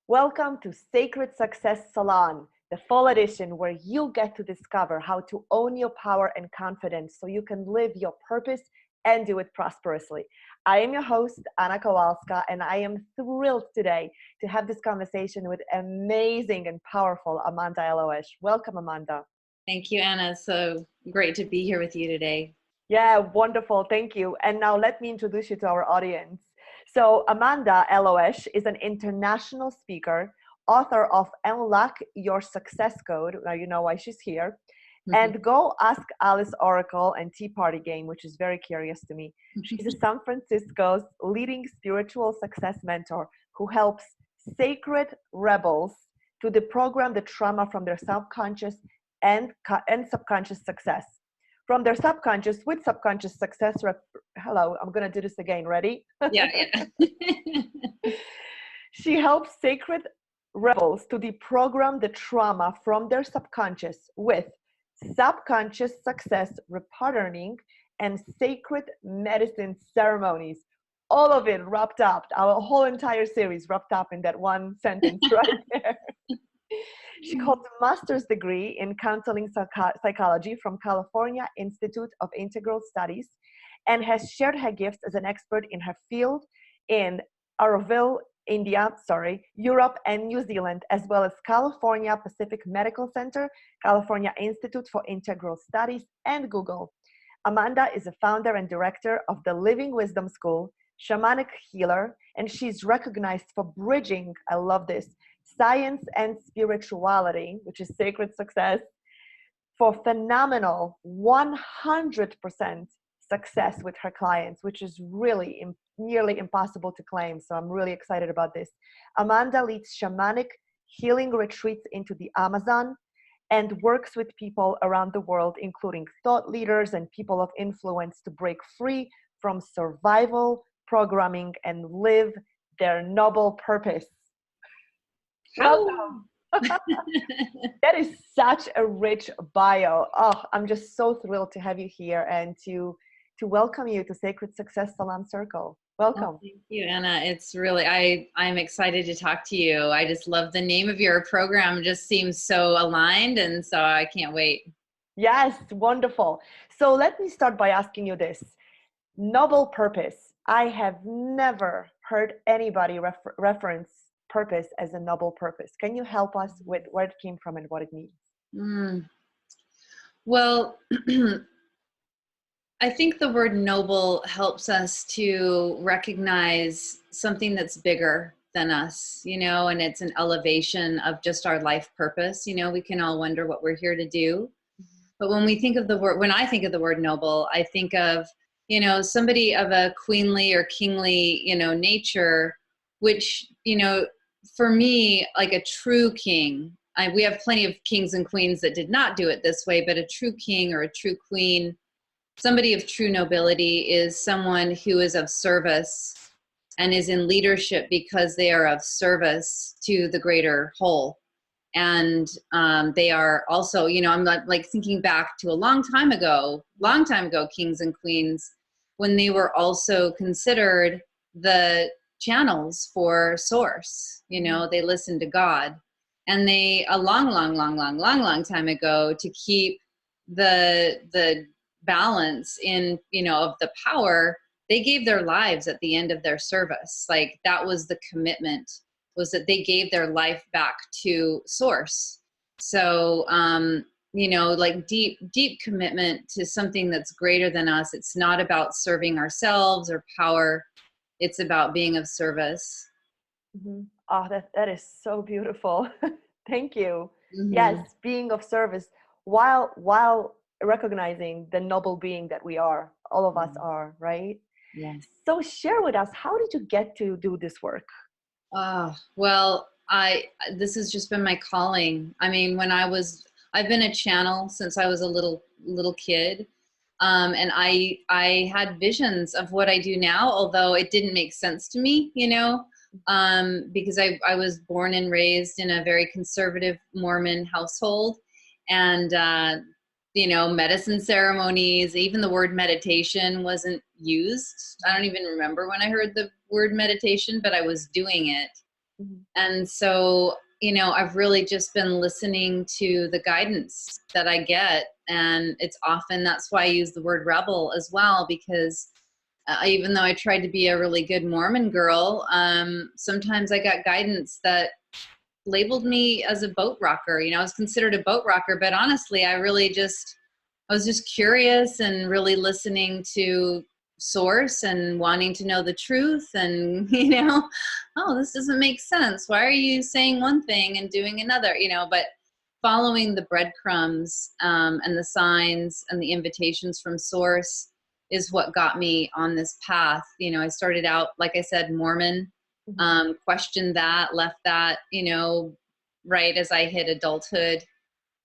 Welcome to Sacred Success Salon, the fall edition where you'll get to discover how to own your power and confidence so you can live your purpose and do it prosperously. I am your host, Anna Kowalska, and I am thrilled today to have this conversation with amazing and powerful Amanda Elo'Esh. Welcome, Amanda. Thank you, Anna. So great to be here with you today. Yeah, wonderful. Thank you. And now let me introduce you to our audience. So Amanda Elo'Esh is an international speaker, author of Unlock Your Success Code. Now you know why she's here. And Go Ask Alice Oracle and Tea Party Game, which is very curious to me. She's a San Francisco's leading spiritual success mentor who helps sacred rebels to deprogram the trauma from their subconscious and subconscious success. From their subconscious with subconscious success. Hello, I'm going to do this again. Ready? Yeah. She helps sacred rebels to deprogram the trauma from their subconscious with subconscious success repatterning and sacred medicine ceremonies. All of it wrapped up, our whole entire series wrapped up in that one sentence right there. She holds a master's degree in counseling psychology from California Institute of Integral Studies and has shared her gifts as an expert in her field in Auroville, India, Europe and New Zealand, as well as California Pacific Medical Center, California Institute for Integral Studies, and Google. Amanda is a founder and director of the Living Wisdom School, shamanic healer, and she's recognized for bridging, I love this, science and spirituality, which is sacred success, for phenomenal 100% success with her clients, which is really nearly impossible to claim. So I'm really excited about this. Amanda leads shamanic healing retreats into the Amazon and works with people around the world, including thought leaders and people of influence, to break free from survival programming and live their noble purpose. Welcome. That is such a rich bio. Oh, I'm just so thrilled to have you here and to welcome you to Sacred Success Salon Circle. Welcome. Oh, thank you, Anna. It's really, I'm excited to talk to you. I just love the name of your program. It just seems so aligned, and so I can't wait. Yes, wonderful. So let me start by asking you this. Noble purpose. I have never heard anybody reference purpose as a noble purpose. Can you help us with where it came from and what it means? Well, I think the word noble helps us to recognize something that's bigger than us, and it's an elevation of just our life purpose. We can all wonder what we're here to do. But when I think of the word noble, I think of, somebody of a queenly or kingly, nature, which, for me, like a true king, we have plenty of kings and queens that did not do it this way, but a true king or a true queen, somebody of true nobility is someone who is of service and is in leadership because they are of service to the greater whole. And they are also, I'm like thinking back to a long time ago, kings and queens, when they were also considered the channels for source. They listened to God, and they a long time ago, to keep the balance in of the power, they gave their lives at the end of their service. Like, that was the commitment, was that they gave their life back to source. So like deep commitment to something that's greater than us. It's not about serving ourselves or power. It's about being of service. Mm-hmm. Oh, that is so beautiful. Thank you. Mm-hmm. Yes, being of service while recognizing the noble being that we are. All of us are, right? Yes. So share with us, how did you get to do this work? Well, this has just been my calling. I mean, I've been a channel since I was a little kid. And I had visions of what I do now, although it didn't make sense to me, because I was born and raised in a very conservative Mormon household, and, medicine ceremonies, even the word meditation wasn't used. I don't even remember when I heard the word meditation, but I was doing it. Mhm. And so, I've really just been listening to the guidance that I get. And it's often, that's why I use the word rebel as well, because even though I tried to be a really good Mormon girl, sometimes I got guidance that labeled me as a boat rocker. I was considered a boat rocker, but honestly, I was just curious and really listening to source and wanting to know the truth. And, oh, this doesn't make sense. Why are you saying one thing and doing another? But following the breadcrumbs and the signs and the invitations from source is what got me on this path. I started out, like I said, Mormon, questioned that, left that, right as I hit adulthood,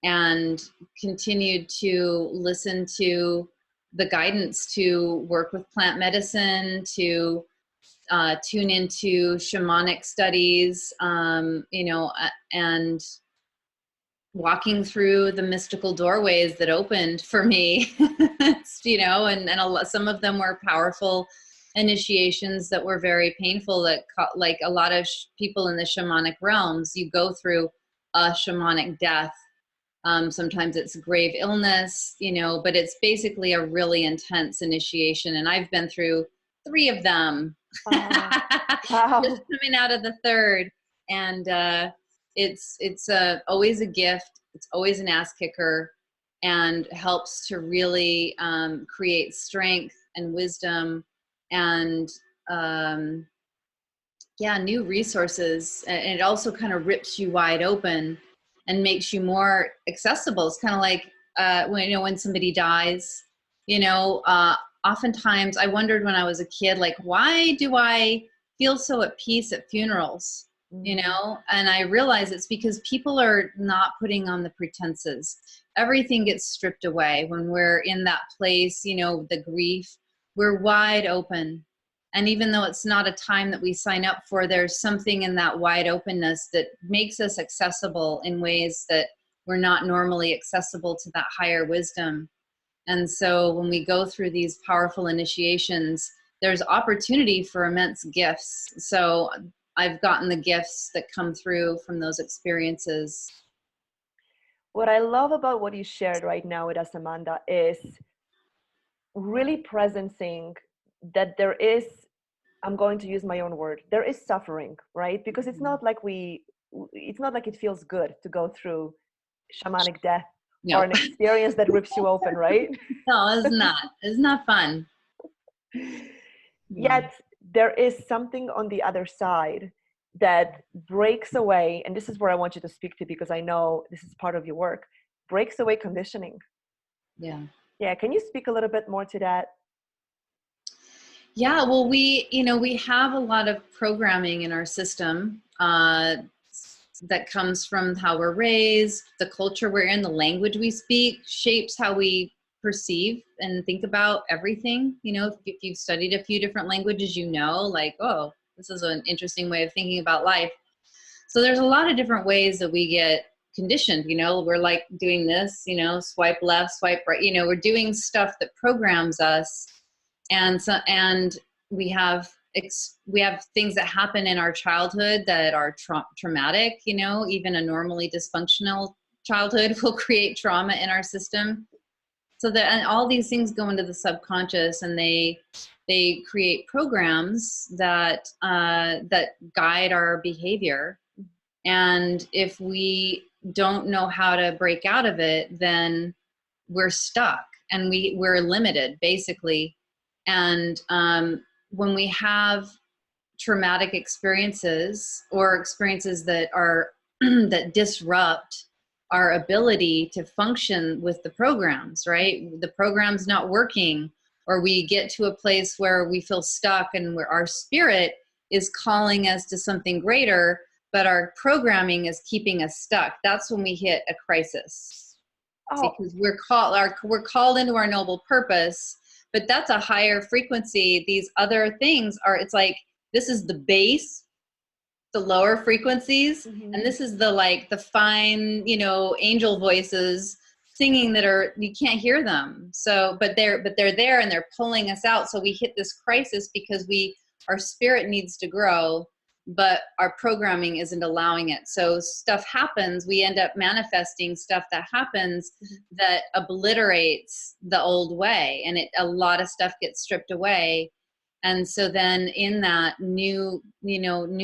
and continued to listen to the guidance to work with plant medicine, to tune into shamanic studies, and walking through the mystical doorways that opened for me, and some of them were powerful initiations that were very painful, that like a lot of people in the shamanic realms, you go through a shamanic death. Sometimes it's grave illness, but it's basically a really intense initiation. And I've been through 3 of them. Wow. Just coming out of the 3rd. And it's always a gift. It's always an ass kicker, and helps to really create strength and wisdom and new resources. And it also kind of rips you wide open and makes you more accessible. It's kind of like when somebody dies, oftentimes I wondered when I was a kid, like, why do I feel so at peace at funerals? And I realize it's because people are not putting on the pretenses. Everything gets stripped away when we're in that place, the grief, we're wide open. And even though it's not a time that we sign up for, there's something in that wide openness that makes us accessible in ways that we're not normally accessible to that higher wisdom. And so when we go through these powerful initiations, there's opportunity for immense gifts. So I've gotten the gifts that come through from those experiences. What I love about what you shared right now with us, Amanda, is really presencing that there is, I'm going to use my own word, there is suffering, right? Because it's not like it feels good to go through shamanic death or an experience that rips you open, right? No, it's not. It's not fun. Yet there is something on the other side that breaks away, and this is where I want you to speak to, because I know this is part of your work, breaks away conditioning. Yeah, can you speak a little bit more to that? Yeah, well, we have a lot of programming in our system that comes from how we're raised, the culture we're in, the language we speak shapes how we perceive and think about everything. If you've studied a few different languages, like, oh, this is an interesting way of thinking about life. So there's a lot of different ways that we get conditioned. We're like doing this, swipe left, swipe right, we're doing stuff that programs us. And we have things that happen in our childhood that are traumatic. Even a normally dysfunctional childhood will create trauma in our system. And all these things go into the subconscious, and they create programs that guide our behavior. And if we don't know how to break out of it, then we're stuck, and we're limited, basically. And when we have traumatic experiences, or experiences that are that disrupt our ability to function with the programs, right? The program's not working, or we get to a place where we feel stuck, and where our spirit is calling us to something greater, but our programming is keeping us stuck. That's when we hit a crisis. Because we're called into our noble purpose, but that's a higher frequency. These other things it's like, this is the base, the lower frequencies, and this is the fine, angel voices singing that you can't hear them. So, but they're there, and they're pulling us out. So we hit this crisis because our spirit needs to grow, but our programming isn't allowing it. So stuff happens, we end up manifesting stuff that happens that obliterates the old way, and a lot of stuff gets stripped away. And so then in that new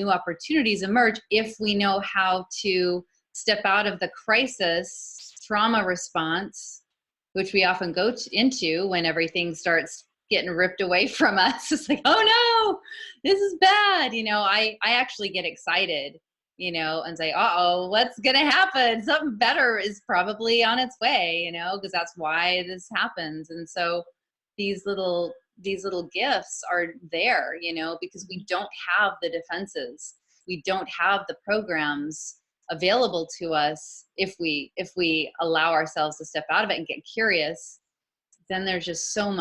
opportunities emerge if we know how to step out of the crisis trauma response, which we often go into when everything starts getting ripped away from us. It's like, oh no, this is bad. I actually get excited, and say, uh-oh, what's going to happen? Something better is probably on its way, because that's why this happens. And so these little gifts are there, because we don't have the defenses. We don't have the programs available to us. If we allow ourselves to step out of it and get curious, then there's just so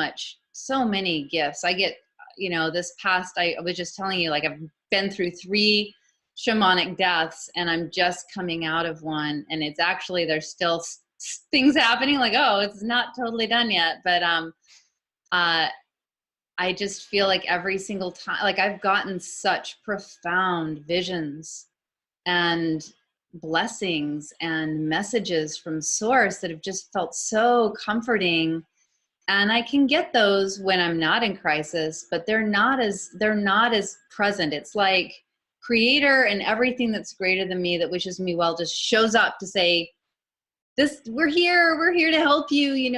many gifts. I get, this past, I was just telling you, like, I've been through 3 shamanic deaths, and I'm just coming out of one, and it's actually, there's still things happening, like, oh, it's not totally done yet. But I just feel like every single time, like, I've gotten such profound visions and blessings and messages from source that have just felt so comforting. And I can get those when I'm not in crisis, but they're not as present. It's like creator and everything that's greater than me, that wishes me well, just shows up to say, we're here to help you,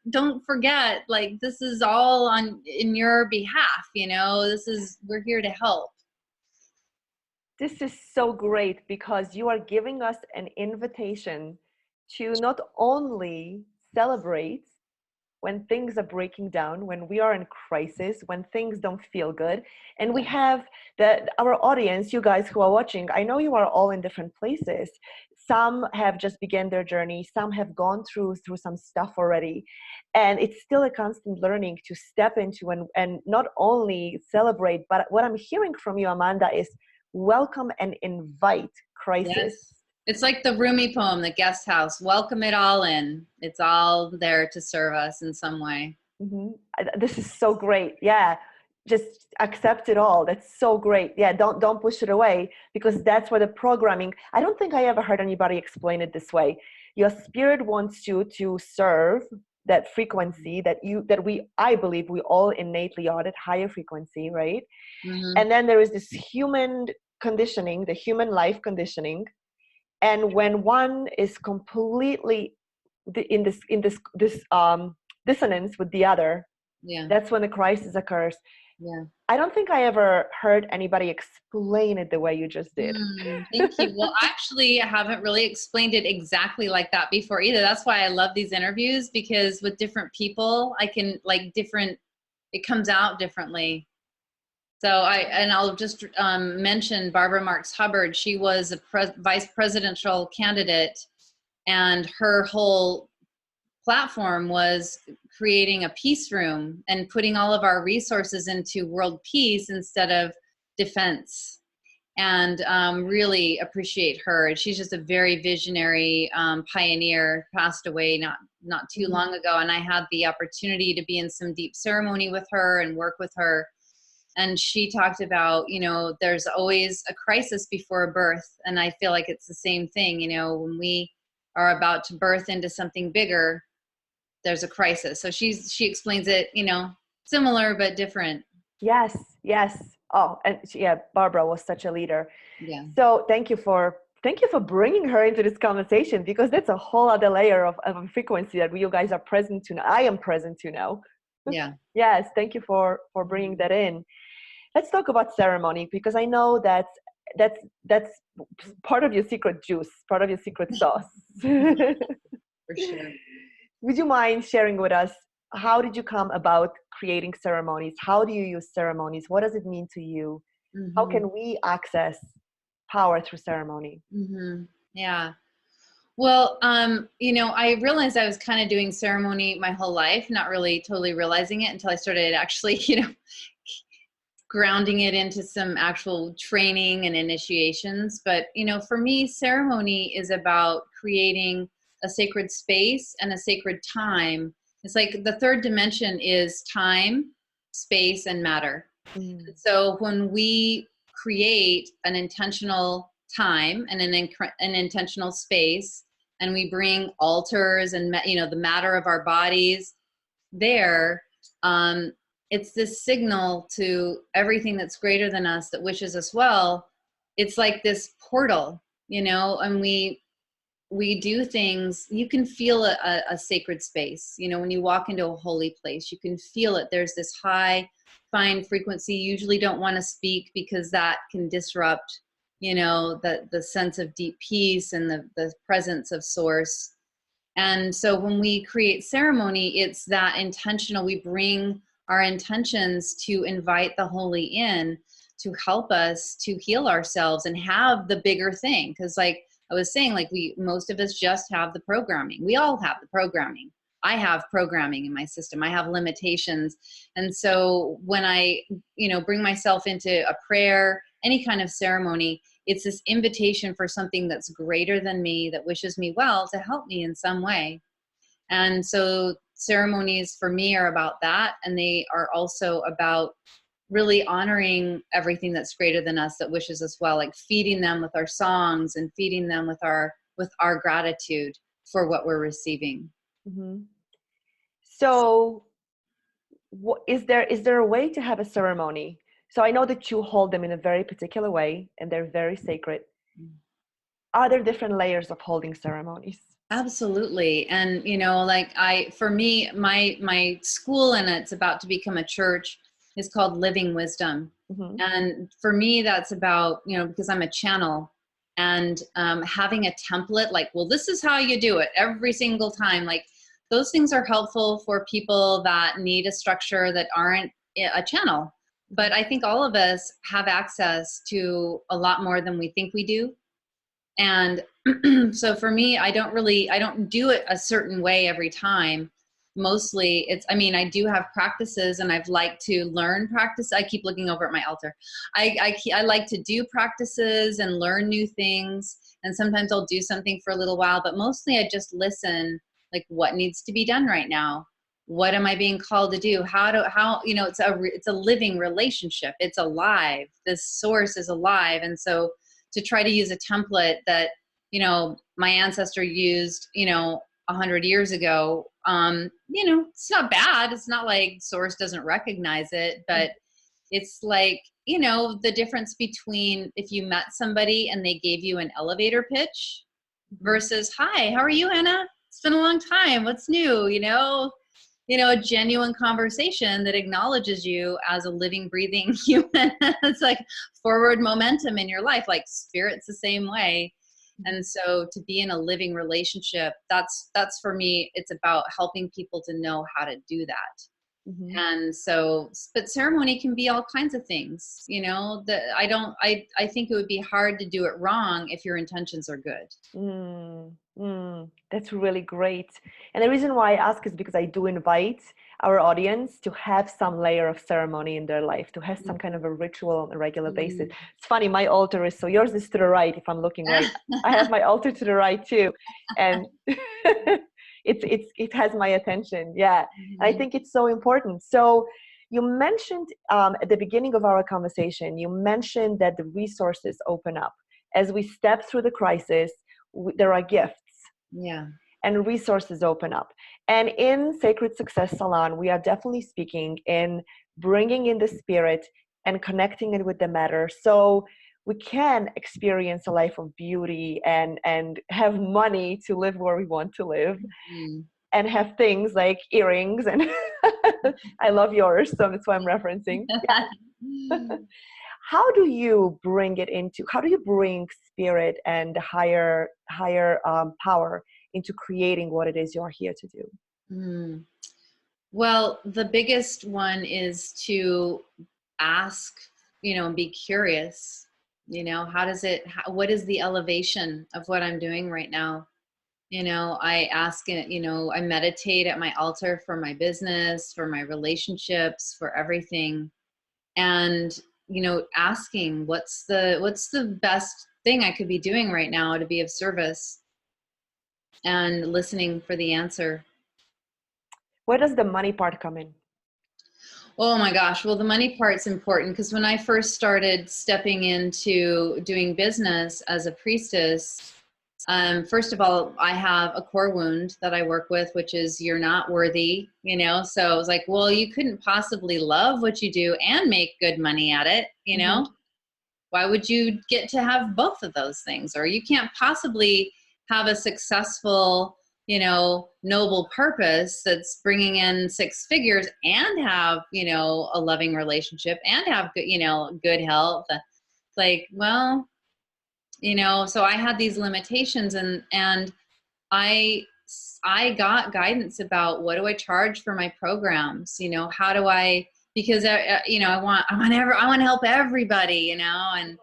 don't forget, like, this is all in your behalf, we're here to help. This is so great, because you are giving us an invitation to not only celebrate when things are breaking down, when we are in crisis, when things don't feel good. And we have our audience, you guys who are watching, I know you are all in different places. Some have just begun their journey. Some have gone through some stuff already. And it's still a constant learning to step into and not only celebrate, but what I'm hearing from you, Amanda, is welcome and invite crisis. Yes. It's like the Rumi poem, The Guest House. Welcome it all in. It's all there to serve us in some way. Mm-hmm. This is so great. Yeah. Just accept it all. That's so great. Yeah. Don't push it away, because that's where the programming, I don't think I ever heard anybody explain it this way. Your spirit wants you to serve that frequency I believe we all innately are, that higher frequency, right? Mm-hmm. And then there is this human conditioning, the human life conditioning. And when one is completely in this dissonance with the other, that's when the crisis occurs. Yeah. I don't think I ever heard anybody explain it the way you just did. Thank you. Well, actually, I haven't really explained it exactly like that before either. That's why I love these interviews, because with different people, I can it comes out differently. So I'll just mention Barbara Marx Hubbard. She was a vice presidential candidate, and her whole platform was creating a peace room and putting all of our resources into world peace instead of defense. And really appreciate her. She's just a very visionary pioneer, passed away not too long ago. And I had the opportunity to be in some deep ceremony with her and work with her. And she talked about, there's always a crisis before a birth. And I feel like it's the same thing, when we are about to birth into something bigger, there's a crisis. So she explains it, similar but different. Yes. Oh, and Barbara was such a leader. Yeah. So thank you for bringing her into this conversation, because that's a whole other layer of a frequency that you guys are present to now. I am present to now. Yeah. Yes. Thank you for bringing that in. Let's talk about ceremony, because I know that's part of your secret juice, part of your secret sauce. For sure. Would you mind sharing with us, how did you come about creating ceremonies? How do you use ceremonies? What does it mean to you? Mm-hmm. How can we access power through ceremony? Mm-hmm. Yeah. Well, I realized I was kind of doing ceremony my whole life, not really totally realizing it until I started actually, grounding it into some actual training and initiations. But, for me, ceremony is about creating a sacred space and a sacred time. It's like the third dimension is time, space, and matter. Mm. So when we create an intentional time and an intentional space, and we bring altars and, you know, the matter of our bodies there, it's this signal to everything that's greater than us that wishes us well. It's like this portal, you know, and we do things. You can feel a sacred space, you know, when you walk into a holy place, you can feel it. There's this high, fine frequency. You usually don't want to speak because that can disrupt, you know, the sense of deep peace and the presence of source. And so when we create ceremony, it's that intentional. We bring our intentions to invite the holy in to help us to heal ourselves and have the bigger thing. Because like I was saying, like most of us just have the programming. We all have the programming. I have programming in my system. I have limitations. And so when I, you know, bring myself into a prayer, any kind of ceremony, it's this invitation for something that's greater than me, that wishes me well, to help me in some way. And so ceremonies for me are about that. And they are also about really honoring everything that's greater than us, that wishes us well, like feeding them with our songs and feeding them with our gratitude for what we're receiving. Mm-hmm. So is there a way to have a ceremony? So I know that you hold them in a very particular way and they're very sacred. Are there different layers of holding ceremonies? Absolutely. And, you know, like for me, my school, and it's about to become a church, is called Living Wisdom. Mm-hmm. And for me, that's about, you know, because I'm a channel, and having a template, like, well, this is how you do it every single time. Like those things are helpful for people that need a structure that aren't a channel. But I think all of us have access to a lot more than we think we do. And so for me, I don't do it a certain way every time. Mostly I do have practices, and I've liked to learn practice. I keep looking over at my altar. I like to do practices and learn new things. And sometimes I'll do something for a little while, but mostly I just listen, like what needs to be done right now. What am I being called to do? How, you know, it's a living relationship. It's alive. This source is alive. And so to try to use a template that, you know, my ancestor used, you know, 100 years ago, you know, it's not bad. It's not like source doesn't recognize it, but it's like, you know, the difference between if you met somebody and they gave you an elevator pitch versus, hi, how are you, Anna? It's been a long time. What's new? You know, a genuine conversation that acknowledges you as a living, breathing human. It's like forward momentum in your life, like spirit's the same way. And so to be in a living relationship, that's for me, it's about helping people to know how to do that. Mm-hmm. And so, but ceremony can be all kinds of things, you know, that I think it would be hard to do it wrong if your intentions are good. That's really great. And the reason why I ask is because I do invite our audience to have some layer of ceremony in their life, to have some kind of a ritual on a regular basis. It's funny, my altar is, so yours is to the right, if I'm looking right. I have my altar to the right too. And it has my attention. Yeah. And I think it's so important. So you mentioned at the beginning of our conversation, you mentioned that the resources open up. As we step through the crisis, there are gifts. Yeah. And resources open up. And in Sacred Success Salon, we are definitely speaking in bringing in the spirit and connecting it with the matter, so we can experience a life of beauty and have money to live where we want to live, and have things like earrings. And I love yours, so that's why I'm referencing. How do you bring spirit and higher power into creating what it is you're here to do? Well, the biggest one is to ask, you know, and be curious, you know, what is the elevation of what I'm doing right now? You know, I ask it, you know, I meditate at my altar for my business, for my relationships, for everything. And, you know, asking what's the best thing I could be doing right now to be of service, and listening for the answer. Where does the money part come in? Oh my gosh. Well, the money part's important because when I first started stepping into doing business as a priestess, first of all, I have a core wound that I work with, which is you're not worthy, you know? So I was like, well, you couldn't possibly love what you do and make good money at it, you Mm-hmm. know? Why would you get to have both of those things? Or you can't possibly have a successful, you know, noble purpose that's bringing in six figures and have, you know, a loving relationship and have good, you know, good health. Like, well, you know, so I had these limitations, and I I got guidance about what do I charge for my programs, you know, how do I, because you know, I want to help everybody, you know, and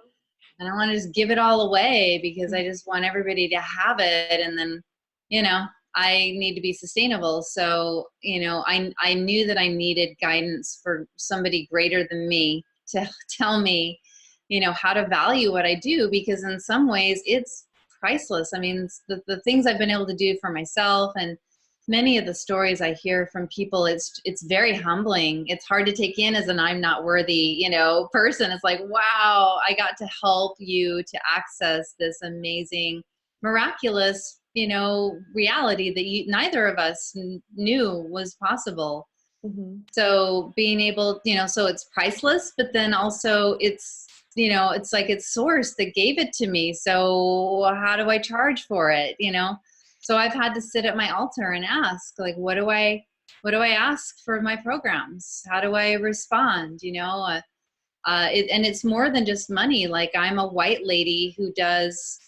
I want to just give it all away because I just want everybody to have it. And then, you know, I need to be sustainable. So, you know, I knew that I needed guidance for somebody greater than me to tell me, you know, how to value what I do, because in some ways it's priceless. I mean, the things I've been able to do for myself, and many of the stories I hear from people, it's very humbling. It's hard to take in as an I'm not worthy, you know, person. It's like, wow, I got to help you to access this amazing, miraculous, you know, reality that neither of us knew was possible. Mm-hmm. So being able, you know, so it's priceless, but then also it's, you know, it's like it's source that gave it to me. So how do I charge for it? You know? So I've had to sit at my altar and ask, like, what do I ask for my programs? How do I respond? You know, and it's more than just money. Like, I'm a white lady who does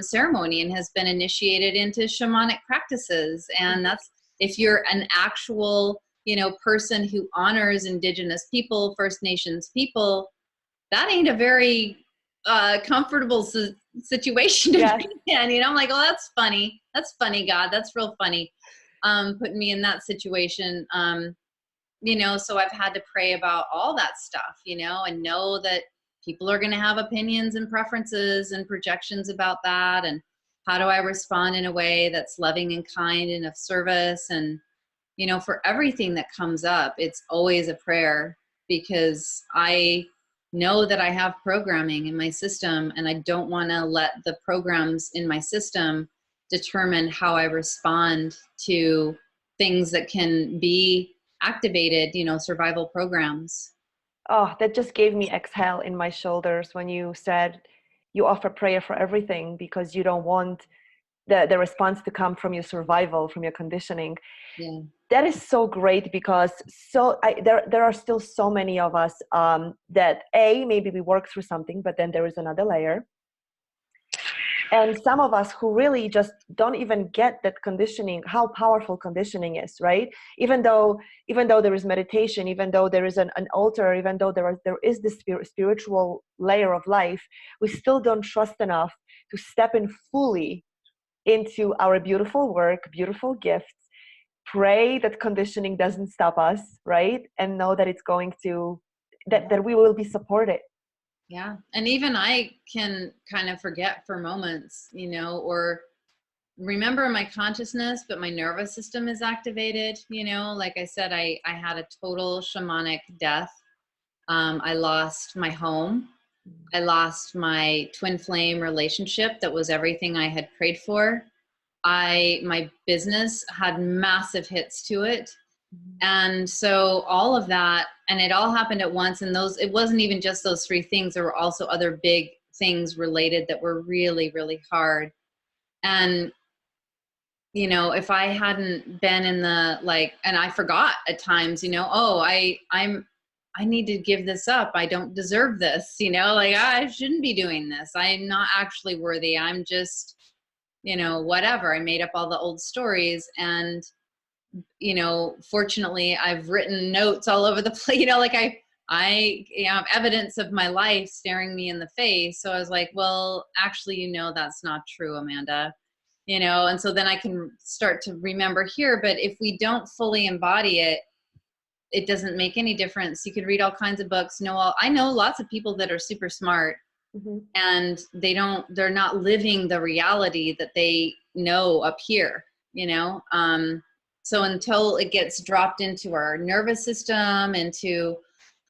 ceremony and has been initiated into shamanic practices. And that's, if you're an actual, you know, person who honors Indigenous people, First Nations people, that ain't a very comfortable situation to Yes. be in. You know, I'm like, oh, that's funny. That's funny, God. That's real funny. Putting me in that situation. You know, so I've had to pray about all that stuff, you know, and know that people are going to have opinions and preferences and projections about that. And how do I respond in a way that's loving and kind and of service? And, you know, for everything that comes up, it's always a prayer, because I know that I have programming in my system, and I don't want to let the programs in my system determine how I respond to things that can be activated, you know, survival programs. Oh, that just gave me exhale in my shoulders when you said you offer prayer for everything because you don't want the response to come from your survival, from your conditioning. Yeah. That is so great, because there are still so many of us that maybe we work through something, but then there is another layer. And some of us who really just don't even get that conditioning, how powerful conditioning is, right? Even though there is meditation, even though there is an altar, even though there is this spiritual layer of life, we still don't trust enough to step in fully into our beautiful work, beautiful gifts, pray that conditioning doesn't stop us, right? And know that it's going to, that we will be supported. Yeah. And even I can kind of forget for moments, you know, or remember my consciousness, but my nervous system is activated. You know, like I said, I had a total shamanic death. I lost my home. I lost my twin flame relationship that was everything I had prayed for. My business had massive hits to it. And so all of that, and it all happened at once. And it wasn't even just those three things. There were also other big things related that were really, really hard. And, you know, if I hadn't been in the, like, and I forgot at times, you know, oh, I need to give this up. I don't deserve this, you know, like, I shouldn't be doing this. I'm not actually worthy. I'm just, you know, whatever. I made up all the old stories. And, you know, fortunately I've written notes all over the place, you know, like I you know, have evidence of my life staring me in the face. So I was like, well, actually, you know, that's not true, Amanda, you know. And so then I can start to remember here. But if we don't fully embody it, it doesn't make any difference. You could read all kinds of books. I know lots of people that are super smart, Mm-hmm. and they're not living the reality that they know up here, you know. So until it gets dropped into our nervous system, into,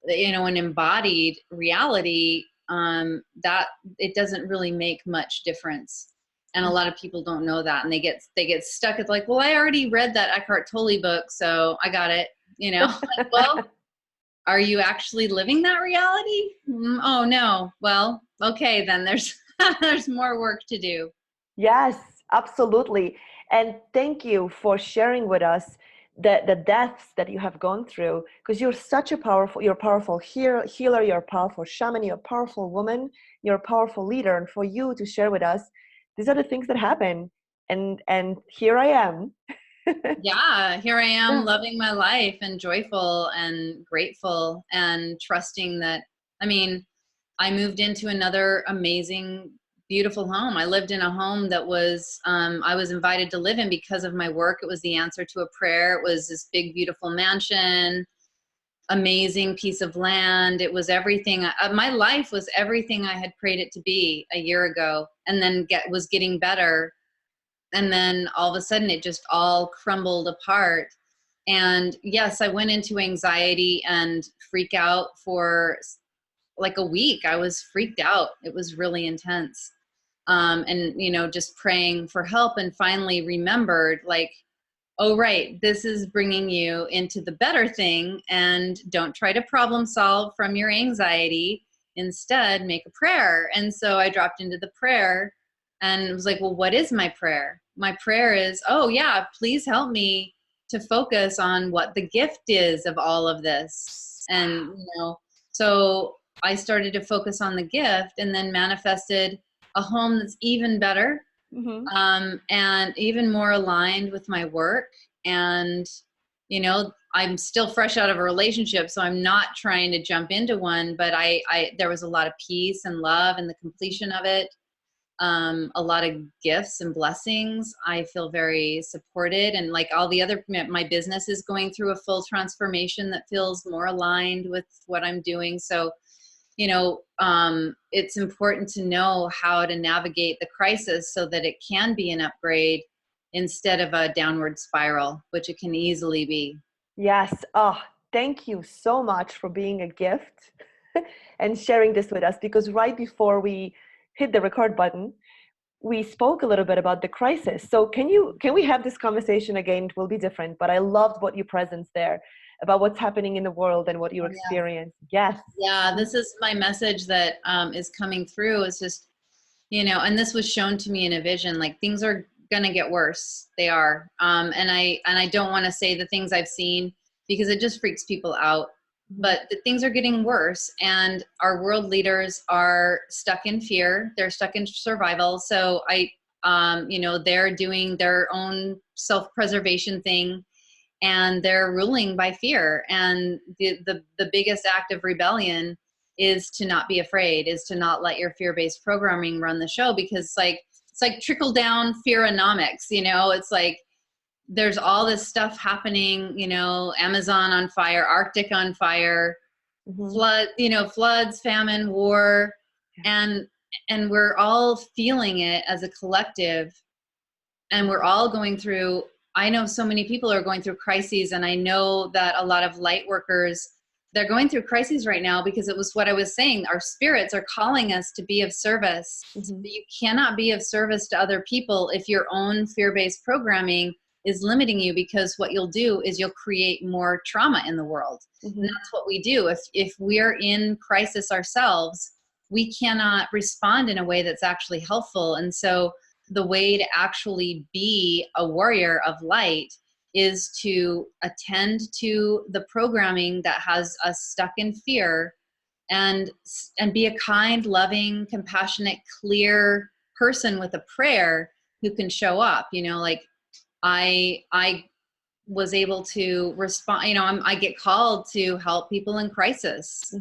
an embodied reality, that it doesn't really make much difference. And a lot of people don't know that, and they get stuck at like, well, I already read that Eckhart Tolle book, so I got it. Like, well, are you actually living that reality? Oh no. Well, okay, then there's there's more work to do. Yes, absolutely. And thank you for sharing with us the deaths that you have gone through, because you're a powerful healer, you're a powerful shaman, you're a powerful woman, you're a powerful leader. And for you to share with us, these are the things that happen. And here I am. Yeah, here I am, Yeah. loving my life and joyful and grateful and trusting that, I moved into another amazing, beautiful home. I lived in a home that was, I was invited to live in because of my work. It was the answer to a prayer. It was this big, beautiful mansion, amazing piece of land. It was everything. My life was everything I had prayed it to be a year ago, and then was getting better. And then all of a sudden it just all crumbled apart. And yes, I went into anxiety and freak out for like a week. I was freaked out. It was really intense. And, just praying for help, and finally remembered, like, oh, right, this is bringing you into the better thing, and don't try to problem solve from your anxiety. Instead, make a prayer. And so I dropped into the prayer and was like, well, what is my prayer? My prayer is, oh yeah, please help me to focus on what the gift is of all of this. And, so I started to focus on the gift, and then manifested a home that's even better, Mm-hmm. and even more aligned with my work. And, I'm still fresh out of a relationship, so I'm not trying to jump into one, but there was a lot of peace and love in the completion of it. A lot of gifts and blessings. I feel very supported, and like all the other, my business is going through a full transformation that feels more aligned with what I'm doing. So, it's important to know how to navigate the crisis so that it can be an upgrade instead of a downward spiral, which it can easily be. Yes. Oh, thank you so much for being a gift and sharing this with us, because right before we hit the record button, we spoke a little bit about the crisis. So can we have this conversation again? It will be different, but I loved what you presence there about what's happening in the world and what you Oh, yeah. experience. Yes. Yeah, this is my message that is coming through. Is just, and this was shown to me in a vision, like things are gonna get worse. They are. And I don't want to say the things I've seen, because it just freaks people out. But the things are getting worse, and our world leaders are stuck in fear. They're stuck in survival. So they're doing their own self-preservation thing, and they're ruling by fear. And the biggest act of rebellion is to not be afraid, is to not let your fear-based programming run the show, because it's like trickle down fearonomics. It's like there's all this stuff happening, Amazon on fire, Arctic on fire, Mm-hmm. floods, famine, war, and we're all feeling it as a collective, and we're all going through, I know so many people are going through crises, and I know that a lot of light workers, they're going through crises right now, because it was what I was saying, our spirits are calling us to be of service. Mm-hmm. But you cannot be of service to other people if your own fear-based programming is limiting you, because what you'll do is you'll create more trauma in the world. Mm-hmm. And that's what we do. If we're in crisis ourselves, we cannot respond in a way that's actually helpful. And so the way to actually be a warrior of light is to attend to the programming that has us stuck in fear, and be a kind, loving, compassionate, clear person with a prayer who can show up. Like I was able to respond. I get called to help people in crisis,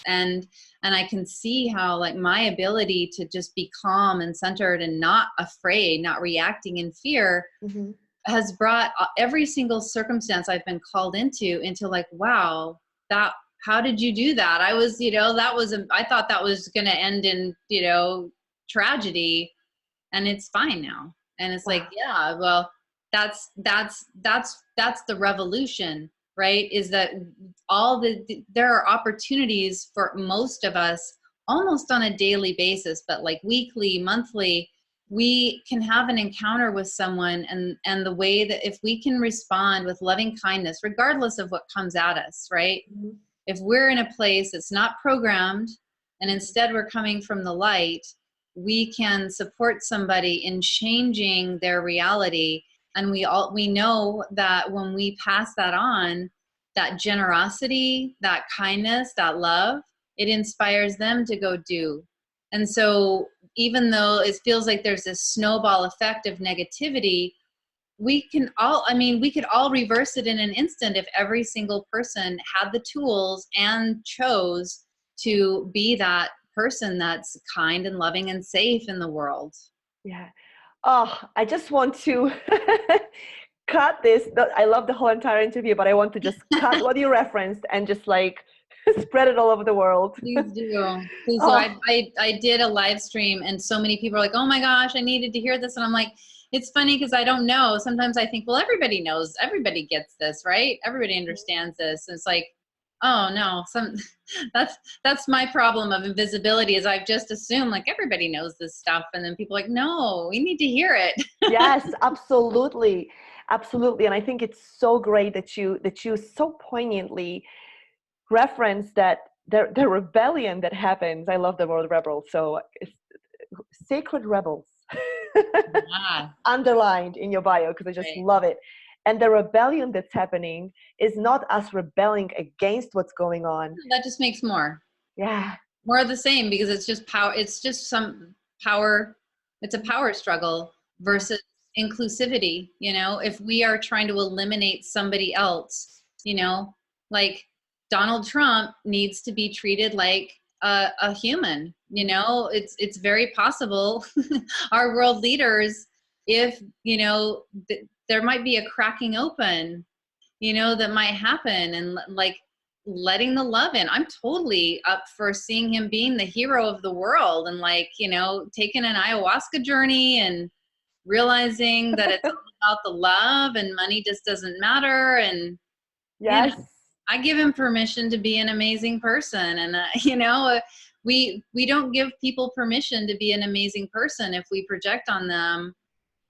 and I can see how, like, my ability to just be calm and centered and not afraid, not reacting in fear, Mm-hmm. has brought every single circumstance I've been called into like, wow, that, how did you do that? I was, I thought that was going to end in, tragedy, and it's fine now. And it's Wow. like, yeah, well, that's the revolution, right? Is that there are opportunities for most of us almost on a daily basis, but like weekly, monthly, we can have an encounter with someone, and the way that if we can respond with loving kindness, regardless of what comes at us, right? Mhm. If we're in a place that's not programmed, and instead we're coming from the light, we can support somebody in changing their reality. And we know that when we pass that on, that generosity, that kindness, that love, it inspires them to go do. And so even though it feels like there's this snowball effect of negativity, we could all reverse it in an instant if every single person had the tools and chose to be that person that's kind and loving and safe in the world. Yeah. Oh, I just want to cut this. I love the whole entire interview, but I want to just cut what you referenced and just like spread it all over the world. Please do. Please do. Oh, I did a live stream, and so many people are like, oh my gosh, I needed to hear this. And I'm like, it's funny because I don't know. Sometimes I think, well, everybody knows, everybody gets this, right? Everybody understands this. And it's like, oh no, that's my problem of invisibility, is I've just assumed like everybody knows this stuff. And then people are like, no, we need to hear it. yes, absolutely. Absolutely. And I think it's so great that you so poignantly reference that the rebellion that happens. I love the word rebel. So it's sacred rebels Ah, underlined in your bio, because I just right. love it. And the rebellion that's happening is not us rebelling against what's going on. That just makes Yeah. more of the same, because it's just power. It's just some power. It's a power struggle Yeah. versus inclusivity. If we are trying to eliminate somebody else, like Donald Trump needs to be treated like a human. It's very possible our world leaders, if there might be a cracking open, that might happen, and like letting the love in. I'm totally up for seeing him being the hero of the world, and like, taking an ayahuasca journey and realizing that it's all about the love and money just doesn't matter. And, Yes. I give him permission to be an amazing person. And, we don't give people permission to be an amazing person if we project on them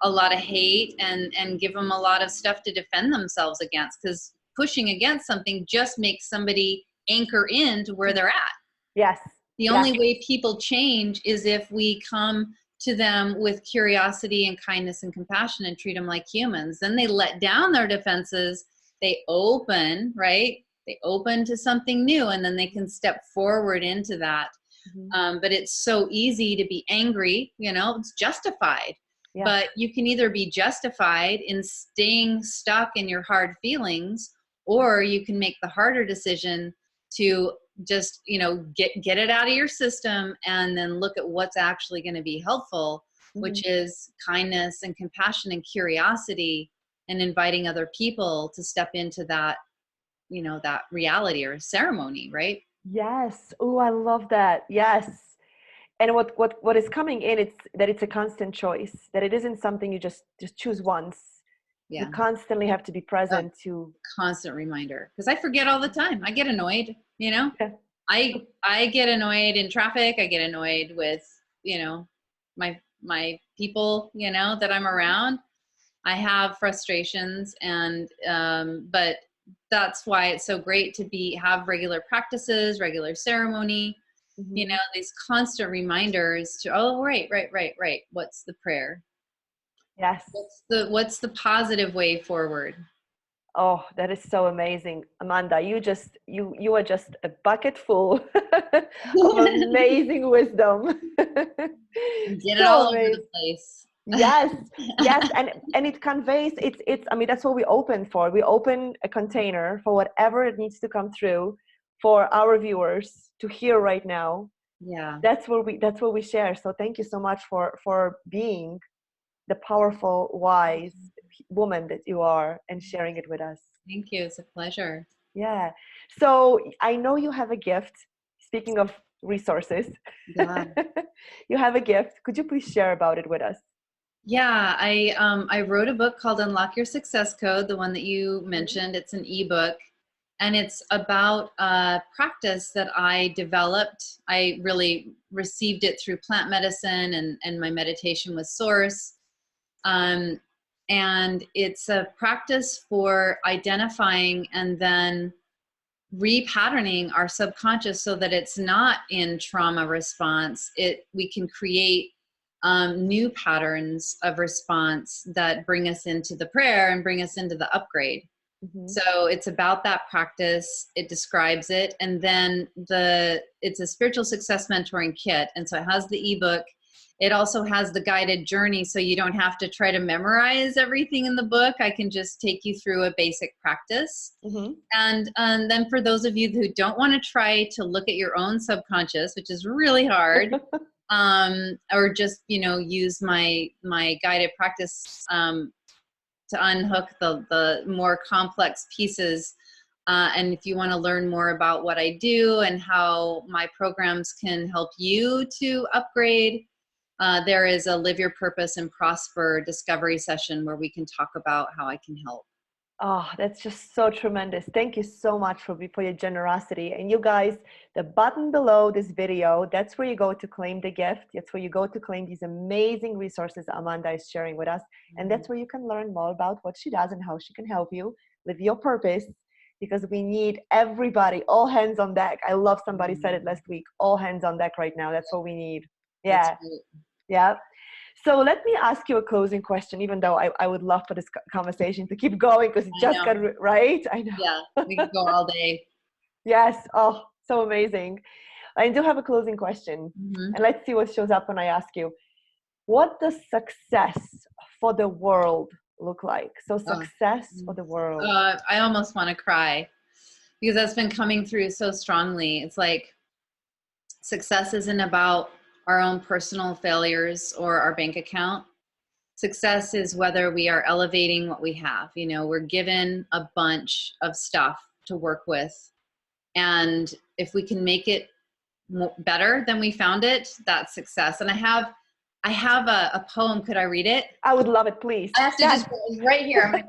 a lot of hate and give them a lot of stuff to defend themselves against, because pushing against something just makes somebody anchor in to where they're at. Yes. The Yes. only way people change is if we come to them with curiosity and kindness and compassion and treat them like humans. Then they let down their defenses, they open, right? They open to something new, and then they can step forward into that. Mhm. But it's so easy to be angry, it's justified. Yeah. But you can either be justified in staying stuck in your hard feelings, or you can make the harder decision to just, get it out of your system, and then look at what's actually going to be helpful, Mhm. which is kindness and compassion and curiosity, and inviting other people to step into that, that reality or ceremony, right? Yes. Oh, I love that. Yes. And what is coming in, it's that it's a constant choice, that it isn't something you just choose once. You Yeah. constantly have to be A present to. constant reminder, because I forget all the time. I get annoyed, Yeah. I get annoyed in traffic. I get annoyed with, my people, that I'm around. I have frustrations, and but that's why it's so great to have regular practices, regular ceremony, Mhm. these constant reminders to, oh, right. What's the prayer? Yes. What's the positive way forward? Oh, that is so amazing. Amanda, you are just a bucket full of amazing wisdom. Get it So all over the amazing. place. Yes, yes, and it conveys, it's I mean, that's what we open for. We open a container for whatever it needs to come through for our viewers to hear right now. Yeah. That's what we share. So thank you so much for being the powerful, wise woman that you are and sharing it with us. Thank you. It's a pleasure. Yeah. So I know you have a gift. Speaking of resources, Yeah. you have a gift. Could you please share about it with us? Yeah, I wrote a book called Unlock Your Success Code, the one that you mentioned. It's an ebook, and it's about a practice that I developed. I really received it through plant medicine and my meditation with Source. Um, and it's a practice for identifying and then repatterning our subconscious so that it's not in trauma response. We can create new patterns of response that bring us into the prayer and bring us into the upgrade. Mm-hmm. So it's about that practice. It describes it. And then it's a spiritual success mentoring kit. And so it has the ebook. It also has the guided journey. So you don't have to try to memorize everything in the book. I can just take you through a basic practice. Mm-hmm. And then for those of you who don't want to try to look at your own subconscious, which is really hard, or just, use my guided practice, to unhook the more complex pieces. And if you want to learn more about what I do and how my programs can help you to upgrade, there is a Live Your Purpose and Prosper discovery session where we can talk about how I can help. Oh, that's just so tremendous. Thank you so much for your generosity. And you guys, the button below this video, that's where you go to claim the gift. That's where you go to claim these amazing resources Amanda is sharing with us. And that's where you can learn more about what she does and how she can help you live your purpose, because we need everybody, all hands on deck. I love somebody said it last week, all hands on deck right now. That's what we need. Yeah. Yeah. So let me ask you a closing question, even though I would love for this conversation to keep going because it just got right. I know. Yeah, we can go all day. Yes. Oh, so amazing. I do have a closing question. Mm-hmm. And let's see what shows up when I ask you. What does success for the world look like? So success for the world. I almost want to cry because that's been coming through so strongly. It's like success isn't about our own personal failures or our bank account. Success is whether we are elevating what we have. We're given a bunch of stuff to work with. And if we can make it better than we found it, that's success. And I have a poem. Could I read it? I would love it, please. I have to just right here.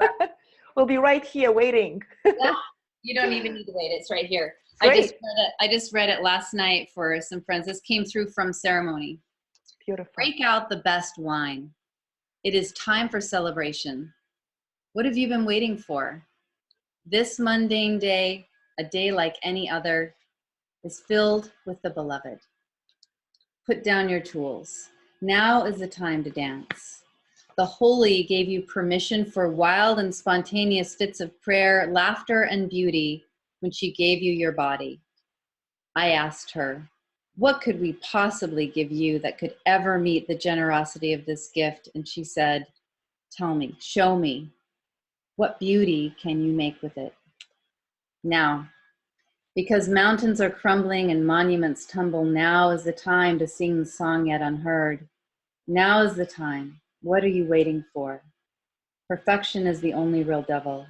We'll be right here waiting. Yeah, you don't even need to wait. It's right here. Great. I just read it last night for some friends. This came through from Ceremony. Beautiful. Break out the best wine. It is time for celebration. What have you been waiting for? This mundane day, a day like any other, is filled with the beloved. Put down your tools. Now is the time to dance. The Holy gave you permission for wild and spontaneous fits of prayer, laughter, and beauty when she gave you your body. I asked her, what could we possibly give you that could ever meet the generosity of this gift? And she said, tell me, show me, what beauty can you make with it? Now, because mountains are crumbling and monuments tumble, now is the time to sing the song yet unheard. Now is the time. What are you waiting for? Perfection is the only real devil.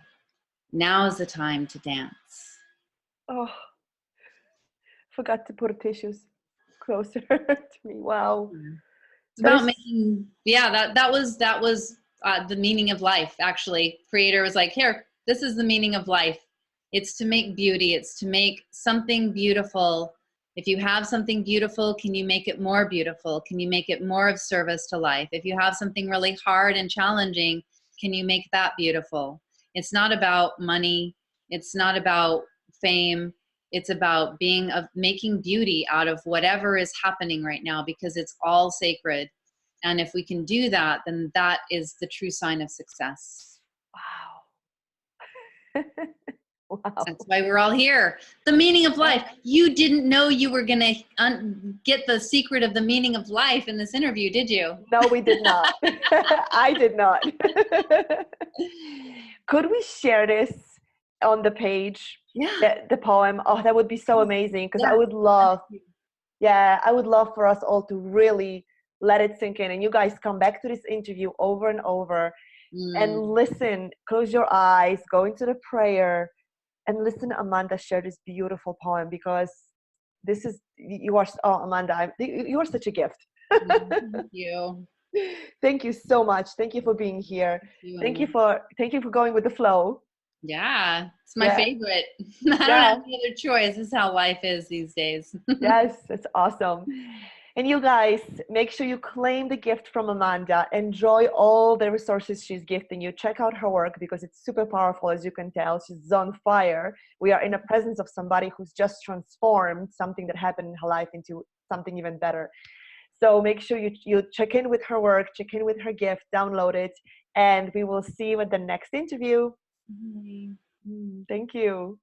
Now is the time to dance. Oh, forgot to put tissues closer to me. Wow. It's about making, that was the meaning of life, actually. Creator was like, here, this is the meaning of life. It's to make beauty. It's to make something beautiful. If you have something beautiful, can you make it more beautiful? Can you make it more of service to life? If you have something really hard and challenging, can you make that beautiful? It's not about money. It's not about fame. It's about making beauty out of whatever is happening right now, because it's all sacred. And if we can do that, then that is the true sign of success. Wow. Wow. That's why we're all here. The meaning of life. You didn't know you were going to get the secret of the meaning of life in this interview, did you? No, we did not. I did not. Could we share this on the page? Yeah. The poem. Oh, that would be so amazing, because I would love for us all to really let it sink in. And you guys come back to this interview over and over and listen, close your eyes, go into the prayer and listen to Amanda share this beautiful poem, because Amanda, you are such a gift. Thank you. Thank you so much. Thank you for being here. You. Thank you for going with the flow. Yeah, it's my Yeah. favorite. I don't Yeah. have any other choice. This is how life is these days. Yes, it's awesome. And you guys, make sure you claim the gift from Amanda. Enjoy all the resources she's gifting you. Check out her work because it's super powerful, as you can tell. She's on fire. We are in the presence of somebody who's just transformed something that happened in her life into something even better. So make sure you check in with her work, check in with her gift, download it, and we will see you at the next interview. Bye. Thank you.